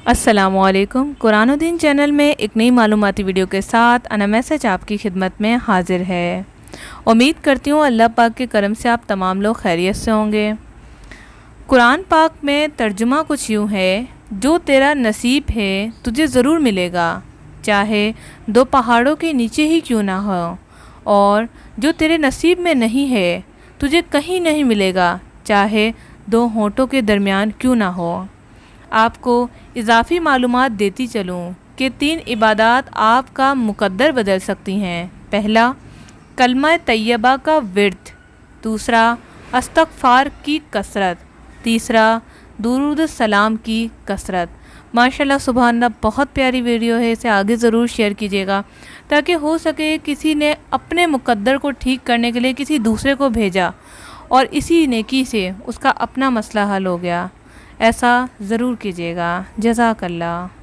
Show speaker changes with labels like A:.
A: अस्सलामुअलैकुम। कुरानुद्दीन चैनल में एक नई मालूमाती वीडियो के साथ अना मैसेज आपकी खिदमत में हाजिर है। उम्मीद करती हूँ अल्लाह पाक के करम से आप तमाम लोग खैरियत से होंगे। कुरान पाक में तर्जुमा कुछ यूँ है, जो तेरा नसीब है तुझे ज़रूर मिलेगा, चाहे दो पहाड़ों के नीचे ही क्यों ना हो, और जो तेरे नसीब में नहीं है तुझे कहीं नहीं मिलेगा, चाहे दो होंठों के दरमियान क्यों ना हो। आपको इजाफ़ी मालूमात देती चलूँ कि 3 इबादत आपका मुकद्दर बदल सकती हैं। पहला, कलमा तैयबा का विर्द। दूसरा, इस्तग़फ़ार की कसरत। तीसरा, दुरूद सलाम की कसरत। माशाल्लाह सुबहानल्लाह, बहुत प्यारी वीडियो है, इसे आगे ज़रूर शेयर कीजिएगा ताकि हो सके किसी ने अपने मुकद्दर को ठीक करने के लिए किसी दूसरे को भेजा और इसी नेकी से उसका अपना मसला हल हो गया। ऐसा ज़रूर कीजिएगा। जज़ाकल्लाह।